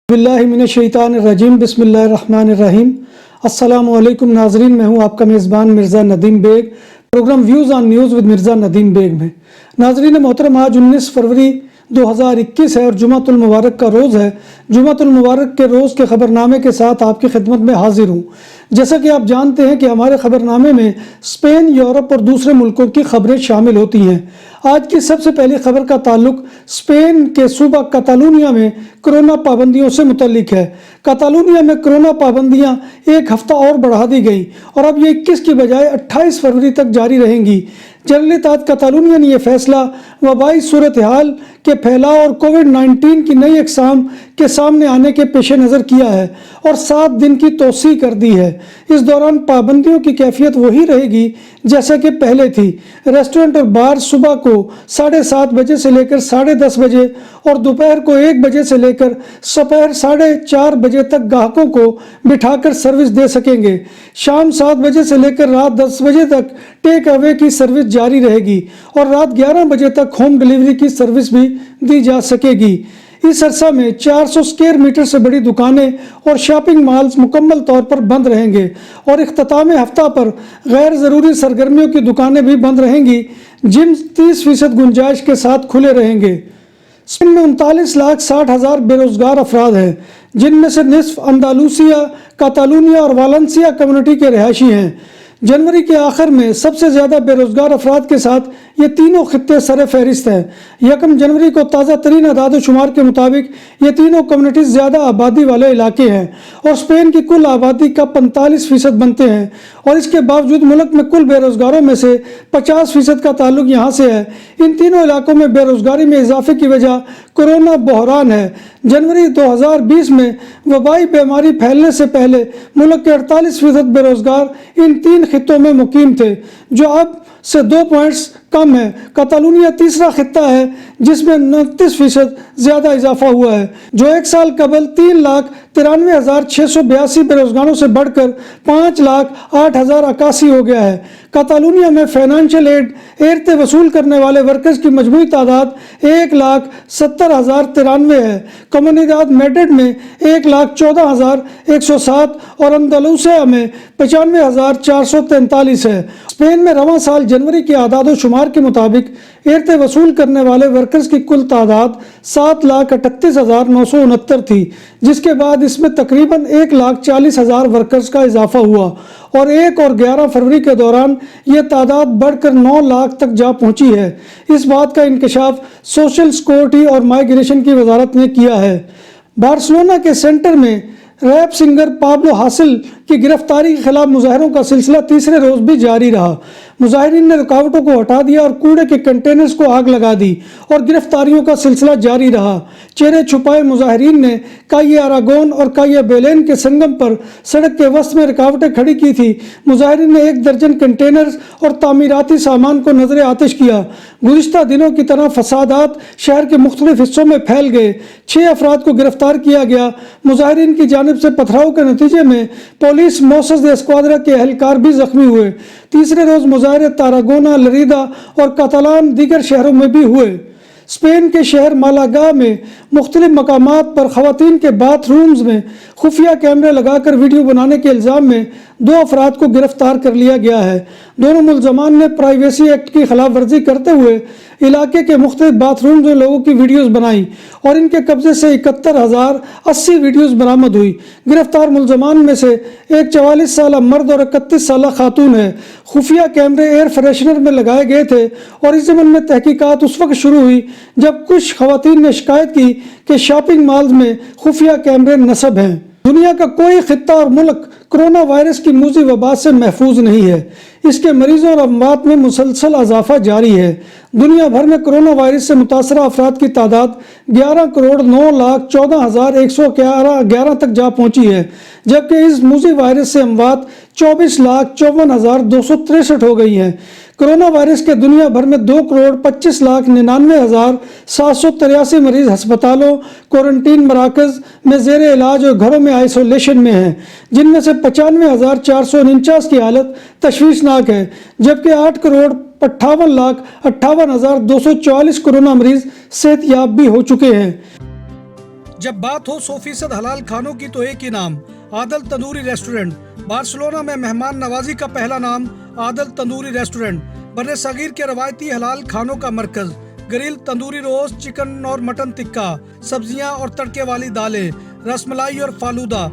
باللہ من الشیطان الرجیم بسم اللہ الرحمن الرحیم۔ السلام علیکم ناظرین، میں ہوں آپ کا میزبان Mirza Nadeem Baig, programme views on news with Mirza Nadeem Baig میں۔ ناظرین محترم، آج 19 فروری 2021 ہے اور جمعۃ المبارک کا روز ہے۔ جمعۃ المبارک کے روز کے خبرنامے کے ساتھ آپ کی خدمت میں حاضر ہوں۔ جیسا کہ آپ جانتے ہیں کہ ہمارے خبرنامے میں اسپین، یورپ اور دوسرے ملکوں کی خبریں شامل ہوتی ہیں۔ آج کی سب سے پہلی خبر کا تعلق اسپین کے صوبہ کاتالونیا میں کرونا پابندیوں سے متعلق ہے۔ کاتالونیا میں کرونا پابندیاں ایک ہفتہ اور بڑھا دی گئی اور اب یہ 21 کی بجائے 28 فروری تک جاری رہیں گی۔ جنرل اتحاد کاتالونیا نے یہ فیصلہ وبائی صورتحال کے پھیلاؤ اور کووڈ-19 کی نئی اقسام کے سامنے آنے کے پیش نظر کیا ہے اور 7 دن کی توسیع کر دی ہے۔ اس دوران پابندیوں کی کیفیت وہی رہے گی جیسا کہ پہلے تھی۔ ریسٹورنٹ اور بار صبح کو 7:30 بجے سے لے کر 10:30 بجے اور دوپہر کو 1 بجے سے لے کر دوپہر 4:30 بجے تک گاہکوں کو بٹھا کر سروس دے سکیں گے۔ شام 7 بجے سے لے کر رات 10 بجے تک ٹیک اوے کی سروس جاری رہے گی اور رات 11 بجے تک ہوم ڈیلیوری کی سروس بھی دی جا سکے گی۔ اس عرصہ میں 400 اسکوائر میٹر سے بڑی دکانیں اور شاپنگ مالز مکمل طور پر بند رہیں گے اور اختتام ہفتہ پر غیر ضروری سرگرمیوں کی دکانیں بھی بند رہیں گی۔ جم 30% گنجائش کے ساتھ کھلے رہیں گے۔ اسپین میں 39,60,000 بے روزگار افراد ہیں، جن میں سے نصف اندالوسیہ، کاتالونیا اور والنسیا کمیونٹی کے رہائشی ہیں۔ جنوری کے آخر میں سب سے زیادہ بے روزگار افراد کے ساتھ یہ تینوں خطے سر فہرست ہیں۔ 1 جنوری کو تازہ ترین اعداد و شمار کے مطابق یہ تینوں کمیونٹیز زیادہ آبادی والے علاقے ہیں اور اسپین کی کل آبادی کا 45% بنتے ہیں، اور اس کے باوجود ملک میں کل بے روزگاروں میں سے 50% کا تعلق یہاں سے ہے۔ ان تینوں علاقوں میں بے روزگاری میں اضافے کی وجہ کورونا بحران ہے۔ جنوری 2020 میں وبائی بیماری پھیلنے سے پہلے ملک کے 48% بے روزگار ان 3 خطوں میں مقیم تھے، جو اب سے 2 پوائنٹس کم ہے۔ کاتالونیا تیسرا خطہ ہے جس میں 29% زیادہ اضافہ ہوا ہے، جو 1 سال قبل 3,93,682 بے روزگاروں سے بڑھ کر 5,08,081 ہو گیا ہے۔ کاتالونیا میں فائنینشیل ایڈ وصول کرنے والے ورکرز کی مجموعی تعداد 1,70,093 ہے۔ کمیونیداد میڈرڈ میں 1,14,107 اور اندلوسیہ میں 95,443 ہے۔ اسپین میں رواں سال جنوری کے اعداد و شمار کے مطابق ایڈ وصول کرنے والے ورکرز کی کل تعداد 7,38,969 تھی، جس کے بعد اس میں تقریباً 1,40,000 ورکرز کا اضافہ ہوا اور 1 اور 11 فروری کے دوران یہ تعداد بڑھ کر 9 لاکھ تک جا پہنچی ہے۔ اس بات کا انکشاف سوشل سیکورٹی اور مائیگریشن کی وزارت نے کیا ہے۔ بارسلونا کے سینٹر میں ریپ سنگر پابلو حاسل کی گرفتاری کے خلاف مظاہروں کا سلسلہ تیسرے روز بھی جاری رہا۔ مظاہرین نے رکاوٹوں کو ہٹا دیا اور کوڑے کے کنٹینرز کو آگ لگا دی اور گرفتاریوں کا سلسلہ جاری رہا۔ چہرے چھپائے مظاہرین نے کائے اراگون اور کائے بیلین کے سنگم پر سڑک کے وسط میں رکاوٹیں کھڑی کی تھی۔ مظاہرین نے 1 درجن کنٹینرز اور تعمیراتی سامان کو نظر آتش کیا۔ گزشتہ دنوں کی طرح فسادات شہر کے مختلف حصوں میں پھیل گئے۔ 6 افراد کو گرفتار کیا گیا۔ مظاہرین کی جانب سے پتھراؤ کے نتیجے میں پولیس موسس دے اسکواڈرا کے اہلکار بھی زخمی ہوئے۔ تیسرے روز مظاہرے تاراگونا، لریدا اور کاتالان دیگر شہروں میں بھی ہوئے۔ اسپین کے شہر مالاگا میں مختلف مقامات پر خواتین کے باتھ رومز میں خفیہ کیمرے لگا کر ویڈیو بنانے کے الزام میں 2 افراد کو گرفتار کر لیا گیا ہے۔ دونوں ملزمان نے پرائیویسی ایکٹ کی خلاف ورزی کرتے ہوئے علاقے کے مختلف باتھ رومز میں لوگوں کی ویڈیوز بنائیں اور ان کے قبضے سے 71,080 ویڈیوز برآمد ہوئی۔ گرفتار ملزمان میں سے ایک 44 سالہ مرد اور 31 سالہ خاتون ہے۔ خفیہ کیمرے ایئر فریشنر میں لگائے گئے تھے اور اس ضمن میں تحقیقات اس وقت شروع ہوئی جب کچھ خواتین نے شکایت کی کہ شاپنگ مالز میں خفیہ کیمرے نصب ہیں۔ دنیا کا کوئی خطہ اور ملک کرونا وائرس کی موذی وبا سے محفوظ نہیں ہے۔ اس کے مریضوں اور اموات میں مسلسل اضافہ جاری ہے۔ دنیا بھر میں کرونا وائرس سے متاثرہ افراد کی تعداد 11,09,14,111 تک جا پہنچی ہے، جبکہ اس موذی وائرس سے اموات 24,54,263 ہو گئی ہیں۔ کرونا وائرس کے دنیا بھر میں 2,25,99,783 مریض ہسپتالوں، کوارنٹین مراکز میں زیر علاج اور گھروں میں آئسولیشن میں ہیں، جن میں سے 95,449 کی حالت تشویشناک ہے، جبکہ 8,58,58,244 کورونا مریض صحت یاب بھی ہو چکے ہیں۔ جب بات ہو 100% حلال کھانوں کی تو ایک ہی نام، عادل تندوری ریسٹورنٹ۔ بارسلونا میں مہمان نوازی کا پہلا نام عادل تندوری ریسٹورنٹ، بر صغیر کے روایتی حلال کھانوں کا مرکز۔ گرل تندوری روسٹ، چکن اور مٹن ٹکا، سبزیاں اور تڑکے والی دالیں، رس ملائی اور فالودہ۔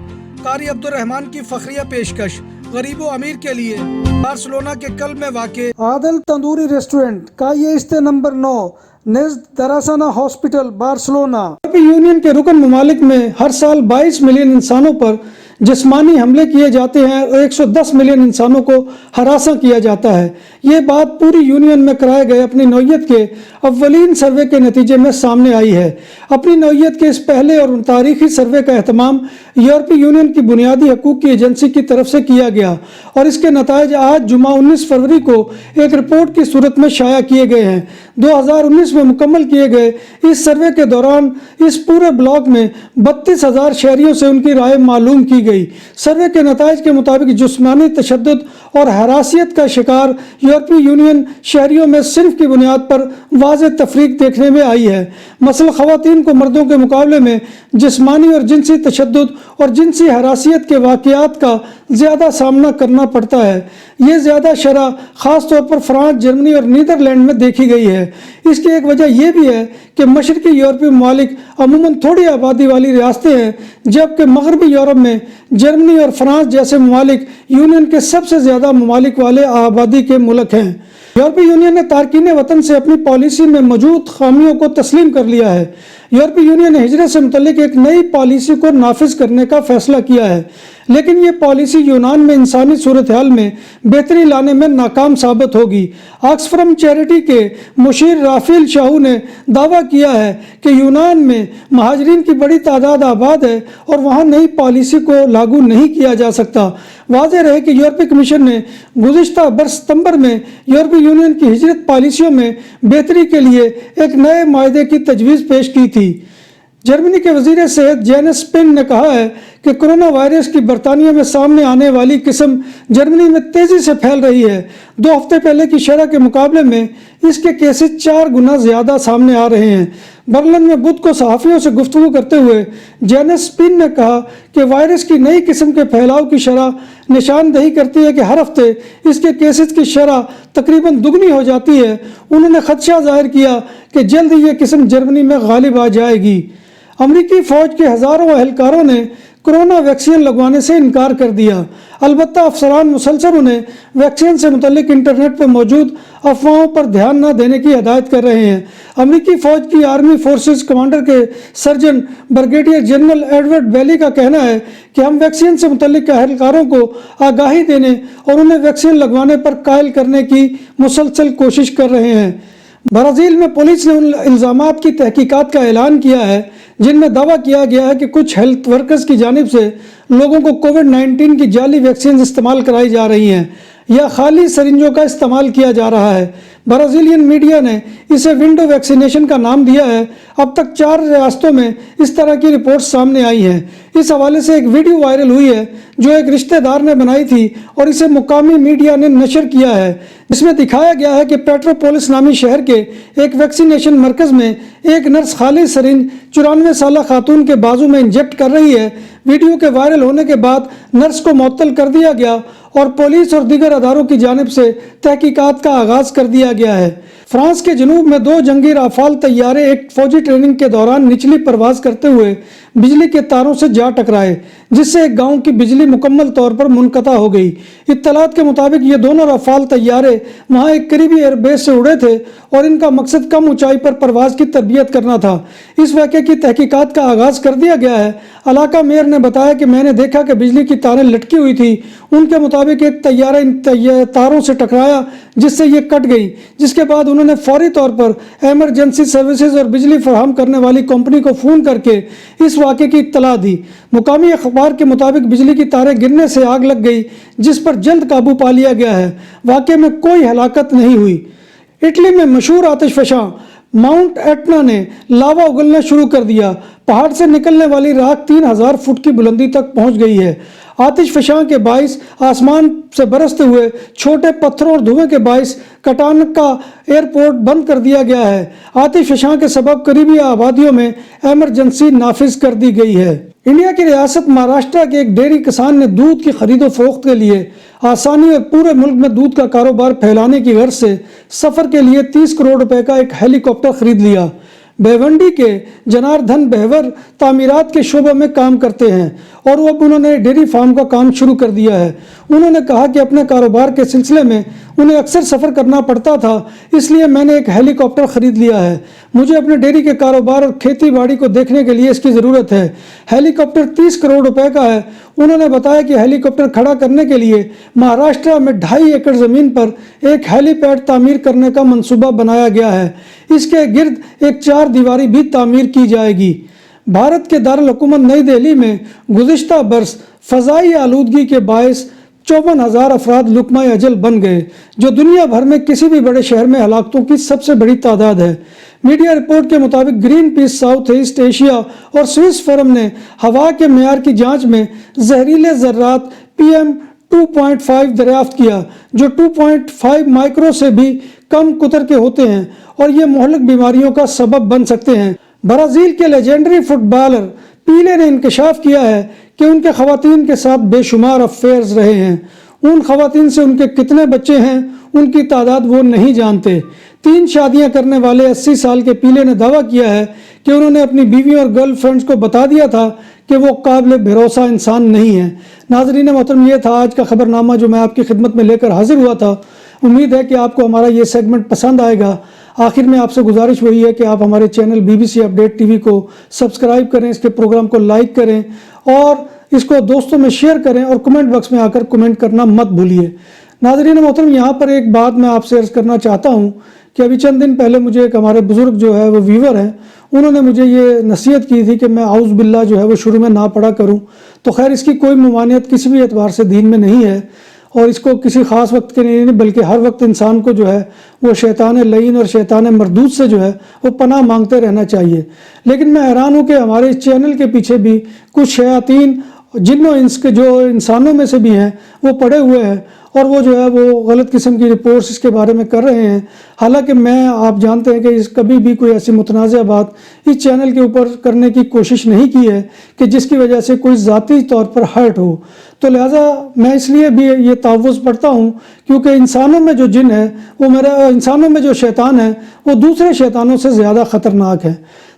قاری عبد الرحمن کی فخریہ پیشکش، غریب و امیر کے لیے۔ بارسلونا کے قلب میں واقع عادل تندوری ریسٹورنٹ کا یہ استے نمبر 9 نزد دراسانہ ہاسپٹل، بارسلونا۔ یورپی یونین کے رکن ممالک میں ہر سال 22 ملین انسانوں پر جسمانی حملے کیے جاتے ہیں اور 110 ملین انسانوں کو ہراساں کیا جاتا ہے۔ یہ بات پوری یونین میں کرائے گئے اپنی نوعیت کے اولین سروے کے نتیجے میں سامنے آئی ہے۔ اپنی نوعیت کے اس پہلے اور تاریخی سروے کا اہتمام یورپی یونین کی بنیادی حقوق کی ایجنسی کی طرف سے کیا گیا اور اس کے نتائج آج جمعہ 19 فروری کو ایک رپورٹ کی صورت میں شائع کیے گئے ہیں۔ 2019 میں مکمل کیے گئے اس سروے کے دوران اس پورے بلاک میں 32,000 شہریوں سے ان کی رائے معلوم کی گئی۔ سروے کے نتائج کے مطابق جسمانی تشدد اور ہراسیت کا شکار یورپی یونین شہریوں میں صنف کی بنیاد پر واضح تفریق دیکھنے میں آئی ہے۔ مثلا خواتین کو مردوں کے مقابلے میں جسمانی اور جنسی تشدد اور جنسی ہراسیت کے واقعات کا زیادہ سامنا کرنا پڑتا ہے۔ یہ زیادہ شرح خاص طور پر فرانس، جرمنی اور نیدرلینڈ میں دیکھی گئی ہے۔ اس کی ایک وجہ یہ بھی ہے کہ مشرقی یورپی ممالک عموماً تھوڑی آبادی والی ریاستیں ہیں، جبکہ مغربی یورپ میں جرمنی اور فرانس جیسے ممالک یونین کے سب سے زیادہ ممالک والے آبادی کے ملک ہیں۔ یورپی یونین نے تارکین وطن سے اپنی پالیسی میں موجود خامیوں کو تسلیم کر لیا ہے۔ یورپی یونین نے ہجرت سے متعلق ایک نئی پالیسی کو نافذ کرنے کا فیصلہ کیا ہے، لیکن یہ پالیسی یونان میں انسانی صورتحال میں بہتری لانے میں ناکام ثابت ہوگی۔ آکسفرم چیریٹی کے مشیر رافیل شاہو نے دعویٰ کیا ہے کہ یونان میں مہاجرین کی بڑی تعداد آباد ہے اور وہاں نئی پالیسی کو لاگو نہیں کیا جا سکتا۔ واضح رہے کہ یورپی کمیشن نے گزشتہ برس ستمبر میں یورپی یونین کی ہجرت پالیسیوں میں بہتری کے لیے ایک نئے معاہدے کی تجویز پیش کی تھی۔ جرمنی کے وزیر صحت جینس اسپن نے کہا ہے کہ کرونا وائرس کی برطانیہ میں سامنے آنے والی قسم جرمنی میں تیزی سے پھیل رہی ہے۔ 2 ہفتے پہلے کی شرح کے مقابلے میں اس کے کیسز 4 گنا زیادہ سامنے آ رہے ہیں۔ برلن میں بدھ کو صحافیوں سے گفتگو کرتے ہوئے جینس اسپن نے کہا کہ وائرس کی نئی قسم کے پھیلاؤ کی شرح نشاندہی کرتی ہے کہ ہر ہفتے اس کے کیسز کی شرح تقریباً دگنی ہو جاتی ہے۔ انہوں نے خدشہ ظاہر کیا کہ جلد ہی یہ قسم جرمنی میں غالب آ جائے گی۔ امریکی فوج کے ہزاروں اہلکاروں نے کرونا ویکسین لگوانے سے انکار کر دیا، البتہ افسران مسلسل انہیں ویکسین سے متعلق انٹرنیٹ پر موجود افواہوں پر دھیان نہ دینے کی ہدایت کر رہے ہیں۔ امریکی فوج کی آرمی فورسز کمانڈر کے سرجن بریگیڈیئر جنرل ایڈورڈ بیلی کا کہنا ہے کہ ہم ویکسین سے متعلق اہلکاروں کو آگاہی دینے اور انہیں ویکسین لگوانے پر قائل کرنے کی مسلسل کوشش کر رہے ہیں۔ برازیل میں پولیس نے ان الزامات کی تحقیقات کا اعلان کیا ہے جن میں دعویٰ کیا گیا ہے کہ کچھ ہیلتھ ورکرز کی جانب سے لوگوں کو کووڈ-19 کی جعلی ویکسین استعمال کرائی جا رہی ہیں یا خالی سرنجوں کا استعمال کیا جا رہا ہے۔ برازیلین میڈیا نے اسے ونڈو ویکسینیشن کا نام دیا ہے۔ اب تک 4 ریاستوں میں اس طرح کی رپورٹس سامنے آئی ہیں۔ اس حوالے سے ایک ویڈیو وائرل ہوئی ہے جو ایک رشتہ دار نے بنائی تھی اور اسے مقامی میڈیا نے نشر کیا ہے، جس میں دکھایا گیا ہے کہ پیٹروپولس نامی شہر کے ایک ویکسینیشن مرکز میں ایک نرس خالی سرنج 94 سالہ خاتون کے بازو میں انجیکٹ کر رہی ہے۔ ویڈیو کے وائرل ہونے کے بعد نرس کو معطل کر دیا گیا اور پولیس اور دیگر اداروں کی جانب سے تحقیقات کا آغاز کر دیا گیا ہے۔ فرانس کے جنوب میں 2 جنگی رافال طیارے ایک فوجی ٹریننگ کے دوران نچلی پرواز کرتے ہوئے بجلی کے تاروں سے جا ٹکرائے، جس سے ایک گاؤں کی بجلی مکمل طور پر منقطع ہو گئی۔ اطلاعات کے مطابق یہ دونوں رافال طیارے وہاں ایک قریبی ایئر بیس سے اڑے تھے اور ان کا مقصد کم اونچائی پر پرواز کی تربیت کرنا تھا۔ اس واقعے کی تحقیقات کا آغاز کر دیا گیا ہے۔ علاقہ میئر نے بتایا کہ میں نے دیکھا کہ بجلی کی تاریں لٹکی ہوئی تھی۔ ان کے مطابق ایک طیارہ ان تاروں سے ٹکرایا جس سے یہ کٹ گئی، جس کے بعد انہوں نے فوری طور پر ایمرجنسی سروسز اور بجلی فراہم کرنے والی کمپنی کو فون کر کے اس واقعے کی اطلاع دی۔ مقامی اخبار کے مطابق بجلی کی تاریں گرنے سے آگ لگ گئی جس پر جلد قابو پا لیا گیا ہے۔ واقعے میں کوئی ہلاکت نہیں ہوئی۔ اٹلی میں مشہور آتش فشاں ماؤنٹ ایٹنا نے لاوا اگلنا شروع کر دیا۔ پہاڑ سے نکلنے والی راکھ 3000 فٹ کی بلندی تک پہنچ گئی ہے۔ آتش فشاں کے باعث آسمان سے برستے ہوئے چھوٹے پتھروں اور دھوئیں کے باعث کٹانکا ایئرپورٹ بند کر دیا گیا ہے۔ آتش فشاں کے سبب قریبی آبادیوں میں ایمرجنسی نافذ کر دی گئی ہے۔ انڈیا کی ریاست مہاراشٹر کے ایک ڈیری کسان نے دودھ کی خرید و فروخت کے لیے آسانی اور پورے ملک میں دودھ کا کاروبار پھیلانے کی غرض سے سفر کے لیے 30 کروڑ روپے کا ایک ہیلی کاپٹر خرید لیا۔ بھیونڈی کے جناردھن بہور تعمیرات کے شعبے میں کام کرتے ہیں اور اب انہوں نے ڈیری فارم کا کام شروع کر دیا ہے۔ انہوں نے کہا کہ اپنے کاروبار کے سلسلے میں انہیں اکثر سفر کرنا پڑتا تھا، اس لیے میں نے ایک ہیلی کاپٹر خرید لیا ہے۔ مجھے اپنے ڈیری کے کاروبار اور کھیتی باڑی کو دیکھنے کے لیے اس کی ضرورت ہے۔ ہیلی کاپٹر 30 کروڑ روپے کا ہے۔ انہوں نے بتایا کہ ہیلی کاپٹر کھڑا کرنے کے لیے مہاراشٹر میں 2.5 ایکڑ زمین پر ایک ہیلی پیڈ تعمیر کرنے کا منصوبہ بنایا گیا ہے۔ اس کے گرد ایک 4 دیواری بھی تعمیر کی جائے گی۔ بھارت کے دارالحکومت نئی دہلی میں گزشتہ برس فضائی آلودگی کے باعث 54,000 افراد لقمہ اجل بن گئے، جو دنیا بھر میں کسی بھی بڑے شہر میں ہلاکتوں کی سب سے بڑی تعداد ہے۔ میڈیا رپورٹ کے مطابق گرین پیس ساؤتھ ایسٹ ایشیا اور سوئس فورم نے ہوا کے معیار کی جانچ میں زہریلے ذرات PM 2.5 دریافت کیا، جو 2.5 مائکرو سے بھی کم قطر کے ہوتے ہیں اور یہ مہلک بیماریوں کا سبب بن سکتے ہیں۔ برازیل کے لیجنڈری فٹ بالر پیلے نے انکشاف کیا ہے کہ ان کے خواتین کے ساتھ بے شمار افیئرز رہے ہیں۔ ان خواتین سے ان کے کتنے بچے ہیں ان کی تعداد وہ نہیں جانتے۔ 3 شادیاں کرنے والے 80 سال کے پیلے نے دعویٰ کیا ہے کہ انہوں نے اپنی بیوی اور گرل فرینڈز کو بتا دیا تھا کہ وہ قابل بھروسہ انسان نہیں ہیں۔ ناظرین محترم، یہ تھا آج کا خبر نامہ جو میں آپ کی خدمت میں لے کر حاضر ہوا تھا۔ امید ہے کہ آپ کو ہمارا یہ سیگمنٹ پسند آئے گا۔ آخر میں آپ سے گزارش وہی ہے کہ آپ ہمارے چینل BBC اپڈیٹ TV کو سبسکرائب کریں، اس کے پروگرام کو لائک کریں اور اس کو دوستوں میں شیئر کریں اور کمنٹ باکس میں آ کر کمنٹ کرنا مت بھولیے۔ ناظرین محترم، یہاں پر ایک بات میں آپ سے عرض کرنا چاہتا ہوں کہ ابھی چند دن پہلے مجھے ایک ہمارے بزرگ جو ہے وہ ویور ہیں، انہوں نے مجھے یہ نصیحت کی تھی کہ میں اعوذ باللہ جو ہے وہ شروع میں نہ پڑھا کروں۔ تو خیر، اس کی کوئی ممانعت کسی بھی اعتبار سے دین میں نہیں ہے اور اس کو کسی خاص وقت کے نہیں، بلکہ ہر وقت انسان کو جو ہے وہ شیطان لعین اور شیطان مردود سے جو ہے وہ پناہ مانگتے رہنا چاہیے۔ لیکن میں حیران ہوں کہ ہمارے اس چینل کے پیچھے بھی کچھ شیاطین جن و انس کے جو انسانوں میں سے بھی ہیں وہ پڑے ہوئے ہیں اور وہ جو ہے وہ غلط قسم کی رپورٹس اس کے بارے میں کر رہے ہیں۔ حالانکہ میں آپ جانتے ہیں کہ کبھی بھی کوئی ایسی متنازع بات اس چینل کے اوپر کرنے کی کوشش نہیں کی ہے کہ جس کی وجہ سے کوئی ذاتی طور پر ہرٹ ہو۔ تو لہٰذا میں اس لیے بھی یہ تعوذ پڑھتا ہوں کیونکہ انسانوں میں جو جن ہے وہ انسانوں میں جو شیطان ہے وہ دوسرے شیطانوں سے زیادہ خطرناک ہے۔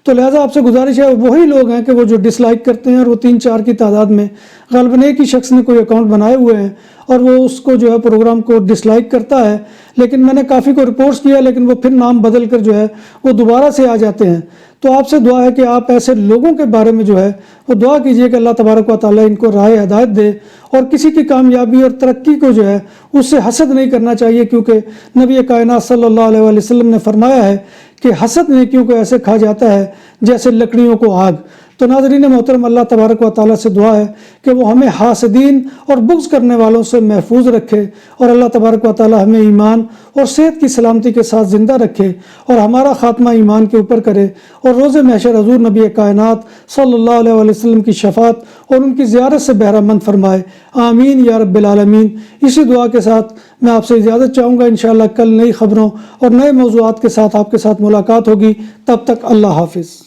تو لہٰذا آپ سے گزارش ہے، وہی لوگ ہیں کہ وہ جو ڈس لائک کرتے ہیں اور وہ 3-4 کی تعداد میں غالباً ایک ہی شخص نے کوئی اکاؤنٹ بنائے ہوئے ہیں اور وہ اس کو جو ہے پروگرام کو ڈس لائک کرتا ہے، لیکن میں نے کافی کو رپورٹس کیا لیکن وہ پھر نام بدل کر جو ہے وہ دوبارہ سے آ جاتے ہیں۔ تو آپ سے دعا ہے کہ آپ ایسے لوگوں کے بارے میں جو ہے وہ دعا کیجئے کہ اللہ تبارک و تعالیٰ ان کو راہ ہدایت دے اور کسی کی کامیابی اور ترقی کو جو ہے اس سے حسد نہیں کرنا چاہیے، کیونکہ نبی کائنات صلی اللہ علیہ وسلم نے فرمایا ہے کہ حسد نیکیوں کو ایسے کھا جاتا ہے جیسے لکڑیوں کو آگ۔ تو ناظرین محترم، اللہ تبارک و تعالیٰ سے دعا ہے کہ وہ ہمیں حاسدین اور بغض کرنے والوں سے محفوظ رکھے اور اللہ تبارک و تعالیٰ ہمیں ایمان اور صحت کی سلامتی کے ساتھ زندہ رکھے اور ہمارا خاتمہ ایمان کے اوپر کرے اور روز محشر حضور نبی کائنات صلی اللہ علیہ وسلم کی شفاعت اور ان کی زیارت سے بہرہ مند فرمائے۔ آمین یا رب العالمین۔ اسی دعا کے ساتھ میں آپ سے اجازت چاہوں گا۔ انشاءاللہ کل نئی خبروں اور نئے موضوعات کے ساتھ آپ کے ساتھ ملاقات ہوگی۔ تب تک اللہ حافظ۔